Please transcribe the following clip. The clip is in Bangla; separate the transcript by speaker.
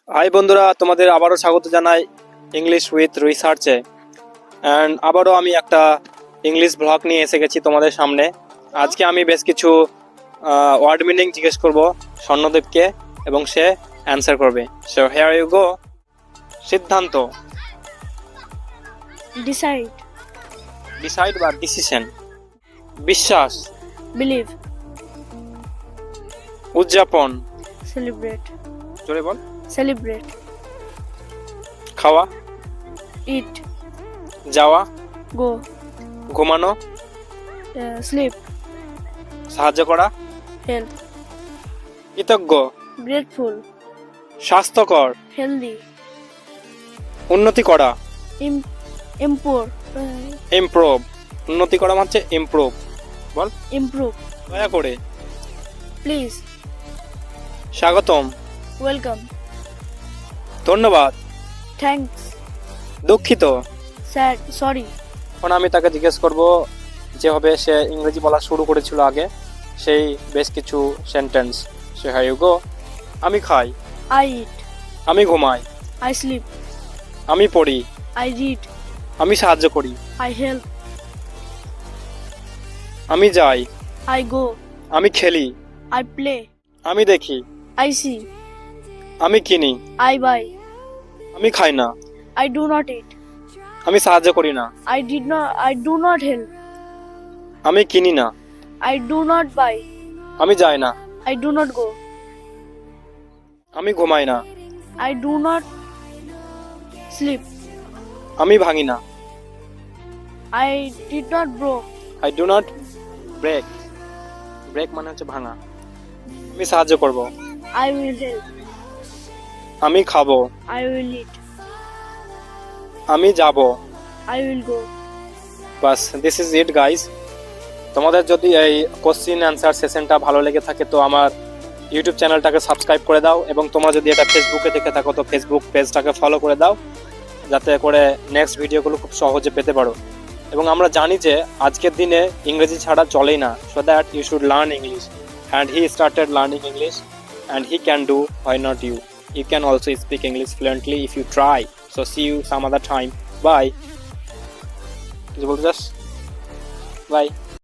Speaker 1: হাই বন্ধুরা, তোমাদের আবারও স্বাগত জানাই ইংলিশ উইথ রিসার্চে। অ্যান্ড আবারও আমি একটা ইংলিশ ব্লগ নিয়ে এসে গেছি তোমাদের সামনে। আজকে আমি বেশ কিছু ওয়ার্ড মিনিং জিজ্ঞেস করব স্বর্ণদেবকে এবং সে অ্যান্সার করবে। So here you go. সিদ্ধান্ত,
Speaker 2: Decide.
Speaker 1: ডিসাইড বা ডিসিশন। বিশ্বাস,
Speaker 2: Believe.
Speaker 1: উদযাপন,
Speaker 2: Celebrate.
Speaker 1: জোরে বল।
Speaker 2: Celebrate.
Speaker 1: খাওয়া,
Speaker 2: Eat.
Speaker 1: যাওয়া,
Speaker 2: Go.
Speaker 1: ঘুমানো,
Speaker 2: Sleep.
Speaker 1: সাহায্য করা,
Speaker 2: Help.
Speaker 1: কৃতজ্ঞ,
Speaker 2: Grateful.
Speaker 1: স্বাস্থ্যকর,
Speaker 2: Healthy.
Speaker 1: উন্নতি করা,
Speaker 2: Improve.
Speaker 1: ইমপ্রুভ। উন্নতি করা হচ্ছে ইমপ্রুভ। বল।
Speaker 2: Improve.
Speaker 1: দয়া করে,
Speaker 2: Please.
Speaker 1: স্বাগতম,
Speaker 2: Welcome.
Speaker 1: ধন্যবাদ,
Speaker 2: Thanks.
Speaker 1: দুঃখিত।
Speaker 2: Sad. Sorry.
Speaker 1: এখন আমি তাকে জিজ্ঞেস করব যেভাবে সে ইংরেজি বলা শুরু করেছিল আগে, সেই বেশ কিছু সেন্টেন্স। সে হাই গো। আমি খাই,
Speaker 2: I eat.
Speaker 1: আমি ঘুমাই,
Speaker 2: I sleep.
Speaker 1: আমি পড়ি,
Speaker 2: I read.
Speaker 1: আমি সাহায্য করি,
Speaker 2: I help.
Speaker 1: আমি যাই,
Speaker 2: I go.
Speaker 1: আমি খেলি,
Speaker 2: I play.
Speaker 1: আমি দেখি,
Speaker 2: I see.
Speaker 1: আমি কিনি,
Speaker 2: I buy.
Speaker 1: আমি খাই না,
Speaker 2: I do not eat.
Speaker 1: আমি সাহায্য করি না,
Speaker 2: I do not help.
Speaker 1: আমি কিনি না,
Speaker 2: I do not buy.
Speaker 1: আমি যাই না,
Speaker 2: I do not go.
Speaker 1: আমি ঘুমাই না,
Speaker 2: I do not sleep.
Speaker 1: আমি ভাঙি না,
Speaker 2: I did not broke.
Speaker 1: I do not break. Break মানে হচ্ছে ভাঙা। আমি সাহায্য করব,
Speaker 2: I will help.
Speaker 1: আমি খাবো,
Speaker 2: I will eat.
Speaker 1: আমি যাব।
Speaker 2: I will go.
Speaker 1: Bus, this is it guys. তোমাদের যদি এই কোশ্চিন অ্যান্সার সেশনটা ভালো লেগে থাকে তো আমার ইউটিউব চ্যানেলটাকে সাবস্ক্রাইব করে দাও, এবং তোমরা যদি এটা ফেসবুকে দেখে থাকো তো ফেসবুক পেজটাকে ফলো করে দাও, যাতে করে নেক্সট ভিডিওগুলো খুব সহজে পেতে পারো। এবং আমরা জানি যে আজকের দিনে ইংরেজি ছাড়া চলেই না, so that you should learn English. And he started learning English and he can do, why not you? You can also speak English fluently if you try. So see you some other time. Bye. Bye.